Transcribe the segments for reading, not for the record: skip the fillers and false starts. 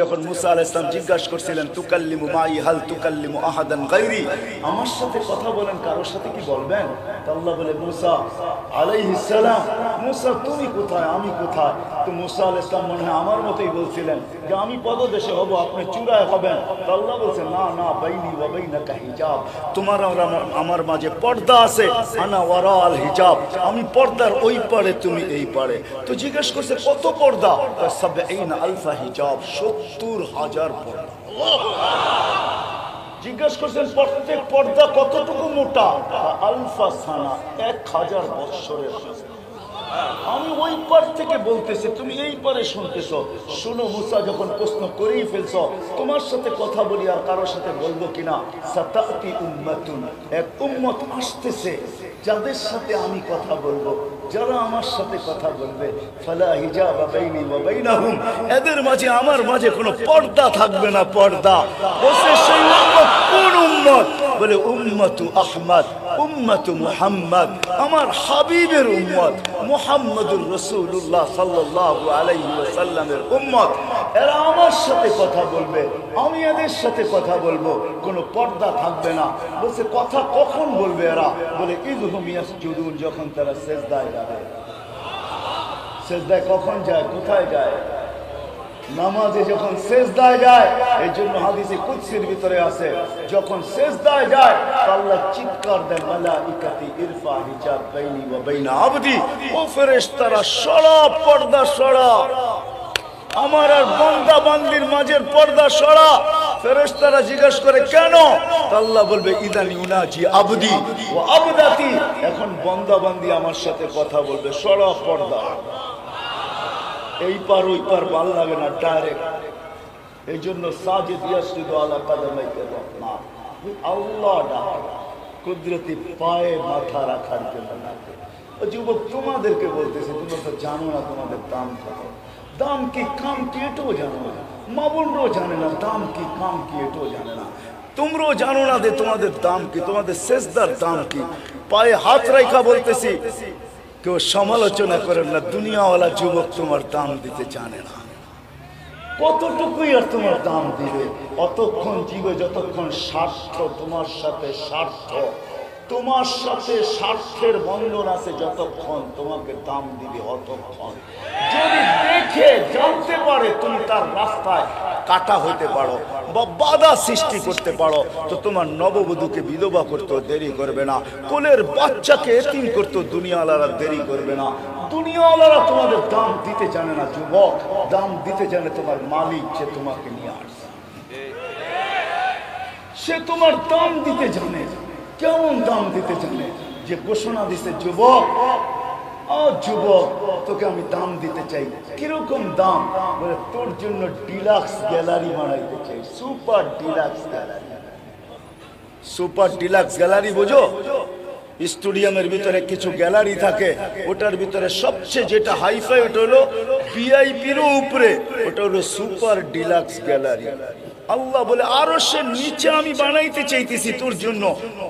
যখন মুসা আলাইহিস সালাম জিজ্ঞাসা করছিলেন তুকাল্লিমু মাই হাল তুকাল্লিমু আহাদান গায়রি, আমার সাথে কথা বলেন কারোর সাথে কি বলবেন? তো আল্লাহ বলে মুসা আলাইহিস সালাম, মুসা তুমি কোথায় আমি কোথায়? তো মুসা আলাইহিস সালাম মনে হয় আমার মতোই বলছিলেন যে আমি পদদেশে হব, আপনি চূড়ায় হবেন। তো আল্লাহ বলছেন না না, বাইনি ওয়া বাইনাকা হিজাব, তোমার আর আমার মাঝে পর্দা আছে, আনা ওয়ারা আল হিজাব, আমি পর্দার ওই পারে তুমি এই পারে। তো জিজ্ঞেস করছে কত পর্দা? সাবঈনা আলফা হিজাব, ৭০,০০০ পর্দা। জিজ্ঞেস করছেন প্রত্যেক পর্দা কতটুকু মোটা? আলফা সানা, ১,০০০ বৎসরের। আমি ওই পার থেকে বলতেছি, তুমি এই পারে শুনতেছো। শুনো মুসা, যখন প্রশ্ন করেই ফেলছো, তোমার সাথে কথা বলি আর কারোর সাথে বলবো কিনা? সাতাতি উম্মাতুন, এক উম্মত আসতেছে যাদের সাথে আমি কথা বলবো, যারা আমার সাথে কথা বলবে, ফালা হিজাবা বাইনি ওয়া বাইনাহুম, এদের মাঝে আমার মাঝে কোনো পর্দা থাকবে না। পর্দা বসে সেই উম্মত কোন উম্মত? বলে উম্মতু আহমদ, উম্মতু মুহাম্মদ, আমার হাবিবের উম্মত মুহাম্মদুর রাসূলুল্লাহ সাল্লাল্লাহু আলাইহি ওয়াসাল্লামের উম্মত। এরা আমার সাথে কথা বলবে, আমি এদের সাথে কথা বলবো, কোনো পর্দা থাকবে না। বলছে কথা কখন বলবে এরা? বলে ইযহুম ইয়াসজুদুন, যখন তারা সিজদায় যাবে। সিজদায় কখন যায়? কোথায় যায়? নামাজে যখন সিজদায় যায়। এই জন্য হাদিসে কুদসির ভিতরে আছে, যখন সিজদায় যায় আল্লাহ চিৎকার দেন, মালাইকাতি ইরফা হিজাব বাইনি ওয়া বাইনা আবদি, ও ফেরেশতারা সরা পর্দা সরা, আমার আর বান্দা বান্দির মাঝের পর্দা সরা। ফেরেশতারা জিজ্ঞেস করে কেন? আল্লাহ বলবে ইদান ইউনাজি আবদি ওয়া আবদাতি, এখন বান্দা বান্দি আমার সাথে কথা বলবে, সরা পর্দা। এই পার ওই পার ভাল লাগে না, ডাইরেক্ট। এই জন্য সাজিদ ইয়াসজুদু আলা কাদামাইহির রহমান, আল্লাহ ডাক, কুদরতি পায়ে মাথা রাখার জন্য ডাকে। ও যুবক, তোমাদেরকে বলতেছে, তোমরা তো জানো না তোমাদের দাম কত। দাম কি কাম কি এটাও জানো না, মা বোনরাও জানে না দাম কি কাম কি এটাও জানে না। তোমরাও জানো না যে তোমাদের দাম কি, তোমাদের সেজদার দাম কি। পায়ে হাত রাখা বলতেছি, কেউ সমালোচনা করেন না। দুনিয়াওয়ালা যুবক তোমার দাম দিতে জানে না। কতটুকুই আর তোমার দাম দিবে? অতক্ষণ জীবে যতক্ষণ স্বার্থ তোমার সাথে, স্বার্থ তোমার সাথে স্বার্থের বন্ধন আছে, যতক্ষণ তোমাকে দাম দিবে অতক্ষণ। যদি দেখে জানতে পারে তুমি তার রাস্তায় কাটা হতে পারো বা বাধা সৃষ্টি করতে পারো, তো তোমার নববধূকে বিধবা করতেও দেরি করবে না, কোলের বাচ্চাকে এতিম করতেও দুনিয়াওয়ালারা দেরি করবে না। দুনিয়াওয়ালারা তোমাদের দাম দিতে জানে না যুবক, দাম দিতে জানে তোমার মালিক, যে তোমাকে নিয়ে আসছে। সে তোমার দাম দিতে জানে। কেমন দাম দিতে জানে? যে ঘোষণা দিছে, যুবক যুবক তোকে আমি দাম দিতে চাই। কিরকম দাম? বলে তোর জন্য ডিলাক্স গ্যালারি বানাইতে চাই, super deluxe gallery. Super deluxe gallery বোঝো? স্টেডিয়ামের ভিতরে কিছু গ্যালারি থাকে, ওটার ভিতরে সবচেয়ে যেটা হাইফাই ওটা হলো ভিআইপিরও উপরে, ওটা হলো সুপার ডিলাক্স গ্যালারি। আল্লাহ বলে আরশের নিচে আমি বানাইতে চাইতেছি তোর জন্য।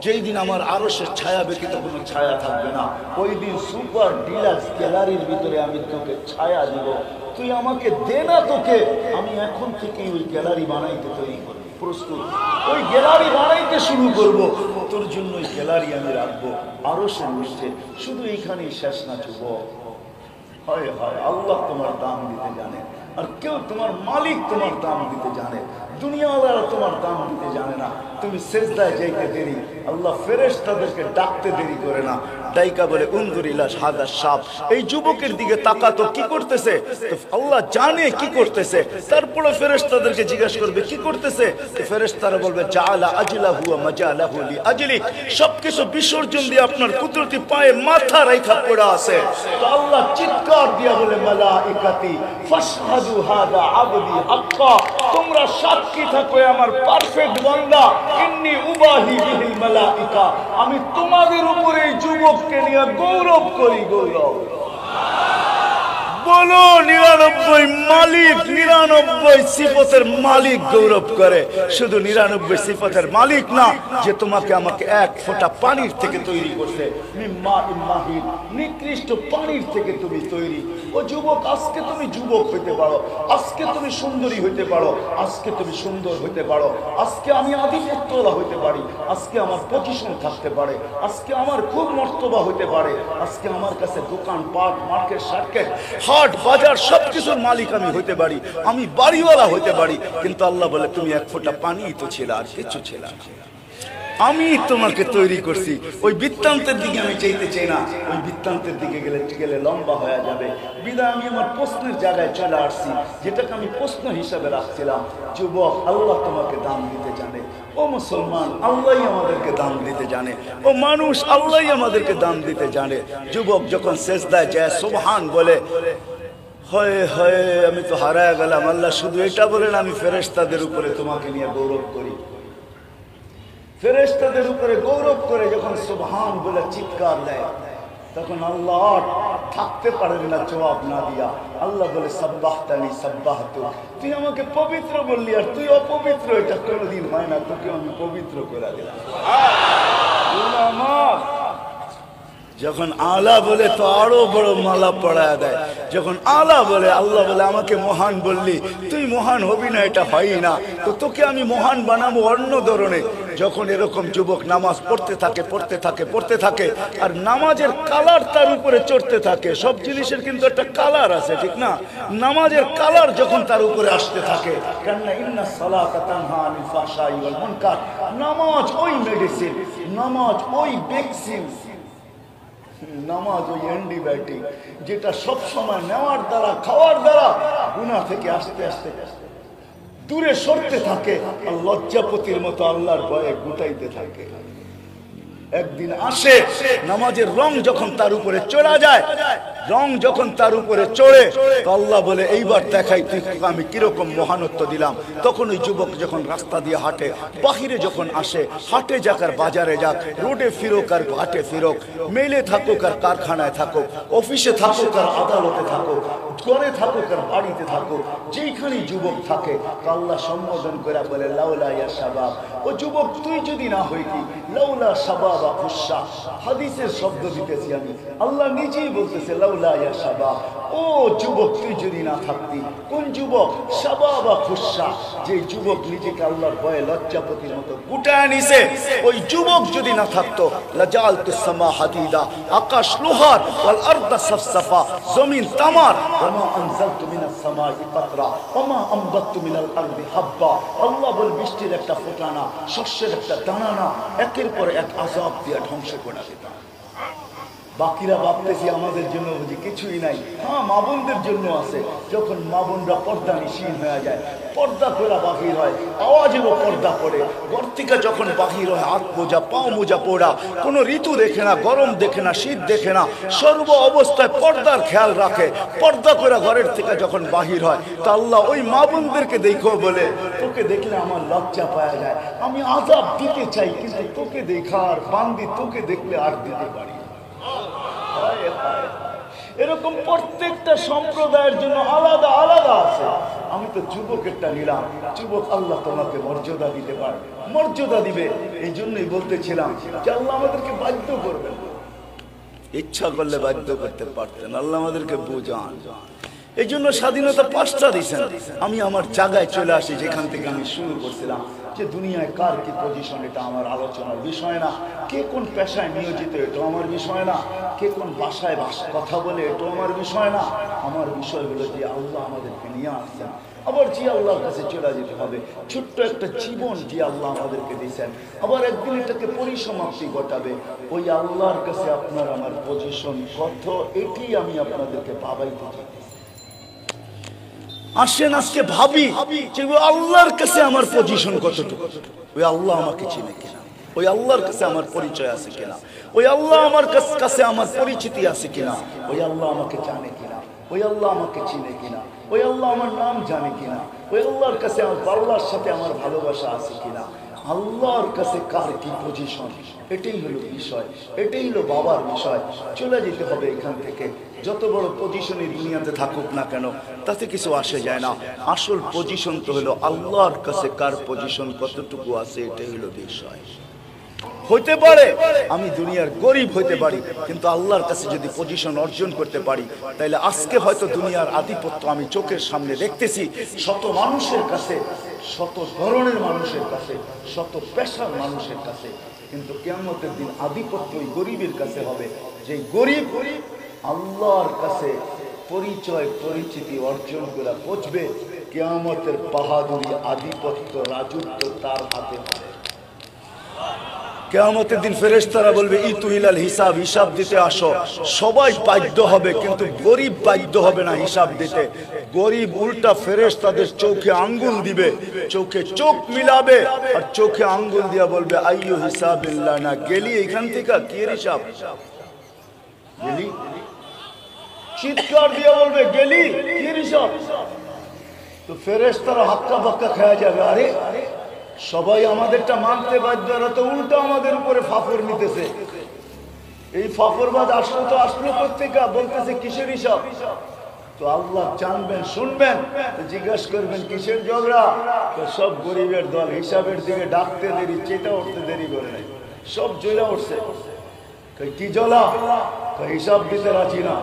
যেই দিন আমার আরশের ছায়া ব্যতীত কোনো ছায়া থাকবে না, ওই দিন সুপার ডিলাক্স গ্যালারির ভিতরে আমি তোকে ছায়া দিব। তুই আমাকে দে না, তোকে আমি এখন থেকেই ওই গ্যালারি বানাইতে তৈরি করি, প্রস্তুত। ওই গ্যালারি বানাইতে শুরু করব, তোর জন্য ওই গ্যালারি আমি রাখবো আরশের নিচে। শুধু এইখানেই শেষ না যুবক, হয় হয় আল্লাহ তোমার দাম দিতে জানে, আর কেউ তোমার মালিক তোমার দাম দিতে জানে। দুনিয়াওয়ালারা তোমার দাম দিতে জানে না। তুমি সিজদায় যাইতে দেরি, আল্লাহ ফেরেশতাদেরকে ডাকতে দেরি করে না। ডাইকা বলে উনজুর ইলা হাদা শাব, এই যুবকের দিকে তাকাতো কি করতেছে। তো আল্লাহ জানে কি করতেছে, তারপরে ফেরেশতাদেরকে জিজ্ঞাসা করবে কি করতেছে। তো ফেরেশতারা বলবে জাআলা আজলাহু ওয়া মাজালাহু লি আজলি, সবকিছু বিসর্জন দিয়ে আপনার কুদরতি পায়ে মাথা রাখা পড়া আছে। তো আল্লাহ চিৎকার দিয়া বলে মালাইকাতি ফাশহাদু হাদা আবদি হাক্কা, তোমরা সাক্ষী থাকো আমার পারফেক্ট বান্দা, ইন্নী উবাহি বিহিল মালাইকা, আমি তোমাদের উপরে যুবককে নিয়ে গৌরব করি। গৌরব বলো 99 মালিক, 99 সিফতের মালিক গৌরব করে। শুধু 99 সিফতের মালিক না, যে তোমাকে আমাকে এক ফোঁটা পানির থেকে তৈরি করছে, নিকৃষ্ট পানির থেকে তুমি তৈরি। ও যুবক, আজকে তুমি যুবক হইতে পারো, আজকে তুমি সুন্দরী হইতে পারো, আজকে তুমি সুন্দর হইতে পারো, আজকে আমি আধিপত্যওয়ালা হইতে পারি, আজকে আমার পজিশন থাকতে পারে, আজকে আমার খুব মর্তবা হইতে পারে, আজকে আমার কাছে দোকান পাট মার্কেট সার্কেট হাট বাজার সবকিছুর মালিক আমি হইতে পারি, আমি বাড়িওয়ালা হইতে পারি। কিন্তু আল্লাহ বলে তুমি এক ফোঁটা পানি তো ছিল, আর কিছু ছিল না। আমি তোমাকে তৈরি করছি। ওই বৃত্তান্তের দিকে আমি চাইতে চাই না, ওই বৃত্তান্তের দিকে গেলে লম্বা হয়ে যাবে। বিদায় আমি আমার প্রশ্নের জায়গায় চলে আসছি, যেটাকে আমি প্রশ্ন হিসাবে রাখছিলাম। যুবক, আল্লাহ তোমাকে দাম দিতে জানে। ও মুসলমান, আল্লাহই আমাদেরকে দাম দিতে জানে। ও মানুষ, আল্লাহই আমাদেরকে দাম দিতে জানে। যুবক যখন সেজদায় যায় সুবহান বলে, হয় হয় আমি তো হারায় গেলাম। আল্লাহ শুধু এটা বলেন, আমি ফেরেশতাদের উপরে তোমাকে নিয়ে গৌরব করি। ফেরেশতাদের উপরে গৌরব করে যখন সুবহান বলে চিৎকার দেয়, তখন আল্লাহ থাকতে পারেন না জবাব না দিয়া। আল্লাহ বলে সাব্বাহতানি সাব্বাহতু, তুই আমাকে পবিত্র বললি, আর তুই অপবিত্র, এটা কোনোদিন হয় না, তোকে আমি পবিত্র করে দিলাম। যখন আলা বলে তো আরো বড় মালা পড়ায় দেয়। যখন আলা বলে, আল্লাহ বলে আমাকে মহান বললি, তুই মহান হবি না, এটা হয় না, তো তোকে আমি মহান বানাবো অন্য ধরনের। যখন এরকম যুবক নামাজ পড়তে থাকে পড়তে থাকে পড়তে থাকে, আর নামাজের কালার তার উপরে চড়তে থাকে। সব জিনিসের কিন্তু একটা কালার আছে, ঠিক না? নামাজের কালার যখন তার উপরে আসতে থাকে, কেননা ইন্না সালাতা তানহা আনিল ফাহশাই ওয়াল মুনকার, নামাজ ওই মেডিসিন, নামাজ ওই ভ্যাকসিন, নামাজ ওই অ্যান্টিবায়োটিক, যেটা সব সময় নেওয়ার দ্বারা খাওয়ার দ্বারা গুনাহ থেকে আস্তে আস্তে দূরে সরতে থাকে, আর লজ্জাপতির মতো আল্লাহর ভয়ে গুটাইতে থাকে। একদিন আসে, নামাজের রং যখন তার উপরে চড়া যায়, রং যখন তার উপরে চড়ে, আল্লাহ বলে এইবার দেখাই তুই আমি কিরকম মহানত্ব দিলাম। তখন ওই যুবক যখন রাস্তা দিয়ে হাঁটে, বাহিরে যখন আসে, হাটে যাক আর বাজারে যাক, রোডে ফিরোক আর হাটে ফিরোক, মেলে থাকুক আর কারখানায় থাকুক, অফিসে থাকুক আর আদালতে থাকুক, ঘরে থাকুক আর বাড়িতে থাকুক, যেইখানেই যুবক থাকে, আল্লাহ সম্বোধন করে বলে লাউলা ইয়া শাবাব, ও যুবক তুই যদি না হইতি, লাউলা শাবাব খুশা, হাদিসের শব্দ দিতেছি আমি, আল্লাহ নিজেই বলতেছে লাউলা ইয়া শাবাব, ও যুবক তুই যদি না থাকতি। কোন যুবক? শাবাবা খুশা, যে যুবক নিজেকে আল্লাহর ভয়ে লজ্জাপতির মতো গুটায় নিছে, ওই যুবক যদি না থাকতো, লাজালতুস সামা হাদিদা, আকাশ লোহার, ওয়াল আরদা সাফসাফা, জমিন তামার, ওমা আনজালতু মিনাস সামাই কাতরা, ওমা আমবাততু মিনাল আরদি হাব্বা। আল্লাহ বল বৃষ্টির একটা ফোঁটা না, শস্যের একটা দানা না, একের পর এক আযাব দিয়ে ধ্বংস করে দিতাম। বাকিরা ভাবতেছি আমাদের জন্য বুঝি কিছুই নাই। হ্যাঁ, মা বোনদের জন্য আছে। যখন মা বোনরা পর্দা নিশীন হয়ে যায়, পর্দা করে বাহির হয়, আওয়াজেরও পর্দা পড়ে, ঘর থেকে যখন বাহির হয়, হাত মোজা পাও মোজা পড়া, কোনো ঋতু দেখে না, গরম দেখে না, শীত দেখে না, সর্ব অবস্থায় পর্দার খেয়াল রাখে। পর্দা করে ঘরের থেকে যখন বাহির হয়, তা আল্লাহ ওই মা বোনদেরকে দেখো বলে, তোকে দেখলে আমার লজ্জা পাওয়া যায়, আমি আযাব দিতে চাই, কিন্তু তোকে দেখার বান্দি, তোকে দেখলে আর দিতে পারি। এরকম প্রত্যেকটা সম্প্রদায়ের জন্য আলাদা আলাদা আছে। আমি তো যুবকেরটা নিলাম। যুবক, আল্লাহ তোমাকে মর্যাদা দিতে পারে, মর্যাদা দিবে। এই জন্যই বলতেছিলাম যে আল্লাহ আমাদেরকে বাধ্য করবেন, ইচ্ছা করলে বাধ্য করতে পারতেন। আল্লাহ আমাদেরকে বোঝান। এই জন্য স্বাধীনতা 5টা দিয়েছেন। আমি আমার জায়গায় চলে আসি, যেখান থেকে আমি শুরু করছিলাম, যে দুনিয়ায় কার কি পজিশন, এটা আমার আলোচনার বিষয় না। কে কোন পেশায় নিয়োজিত, এটাও আমার বিষয় না। কে কোন ভাষায় কথা বলে, এটাও আমার বিষয় না। আমার বিষয় হলো যে আল্লাহ আমাদেরকে নিয়ে আসছেন, আবার যে আল্লাহর কাছে চলে যেতে হবে। ছোট্ট একটা জীবন যে আল্লাহ আমাদেরকে দিয়েছেন, আবার একদিন এটাকে পরিসমাপ্তি ঘটাবে। ওই আল্লাহর কাছে আপনার আমার পজিশন কত, এটি আমি আপনাদেরকে ভাবাইতে চাই। আসেন আজকে ভাবি যে ওই আল্লাহর কাছে আমার পজিশন কতটুকু, ওই আল্লাহ আমাকে চিনে কিনা, ওই আল্লাহর কাছে আমার পরিচয় আছে কিনা, ওই আল্লাহ আমার কাছে আমার পরিচিতি আছে কিনা, ওই আল্লাহ আমাকে জানে কিনা, ওই আল্লাহ আমাকে চিনে কিনা, ওই আল্লাহ আমার নাম জানে কিনা, ওই আল্লাহর কাছে আমার আল্লাহর সাথে আমার ভালোবাসা আছে কিনা, আল্লাহর কাছে কার কি পজিশন, এটাই হলো বিষয়, এটাই হলো বাবার বিষয়। চলে যেতে হবে এখান থেকে। যত বড় পজিশনে দুনিয়াতে থাকুক না কেন তাতে কিছু আসে যায় না। আসল পজিশন তো হলো আল্লাহর কাছে কার পজিশন কতটুকু আছে, এটাই হলো বিষয়। হইতে পারে আমি দুনিয়ার গরিব হইতে পারি, কিন্তু আল্লাহর কাছে যদি পজিশন অর্জন করতে পারি, তাইলে আজকে হয়তো দুনিয়ার আধিপত্য আমি চোখের সামনে দেখতেছি শত মানুষের কাছে, শত ধরনের মানুষের কাছে, শত পেশার মানুষের কাছে, কিন্তু কিয়ামতের দিন আধিপত্য ওই গরিবের কাছে হবে, যে গরিব আল্লাহর কাছে পরিচয় পরিচিতি অর্জন করে পৌঁছবে। কিয়ামতের বাহাদুরি, আধিপত্য, রাজত্ব তার হাতে হবে। কিয়ামতের দিন ফেরেশতারা বলবে ইতুহিলাল হিসাব, হিসাব দিতে আসো। সবাই বাধ্য হবে, কিন্তু গরিব বাধ্য হবে না হিসাব দিতে। গরিব উল্টা ফেরেশতাদের চোখে আঙ্গুল দিবে, চোখে চোখ মিলাবে আর চোখে আঙ্গুল দিয়া বলবে আইয়ু হিসাবিল্লাহ, না গেলি এখান থেকে কি হিসাব গেলি, চিৎকার দিয়ে বলবে গেলি কি হিসাব। তো ফেরেশতারা হাক্কা বাক্কা খেয়ে যাবে, আরে সবাই আমাদেরটা মানতে বাধ্য, এরা তো উল্টো আমাদের উপরে ফাফর নিতেছে। এই ফাফরবাদ আসলো তো আসলো প্রত্যেকা, বলতেছে কিসের হিসাব। তো আল্লাহ জানবেন, শুনবেন, জিজ্ঞাসা করবেন কিসের ঝগড়া। তো সব গরিবের দল হিসাবের দিকে ডাকতে দেরি, চেটা উঠতে দেরি করে নাই, সব জ্বলা উঠছে। কি জ্বলা? হিসাব দিতে রাজি না।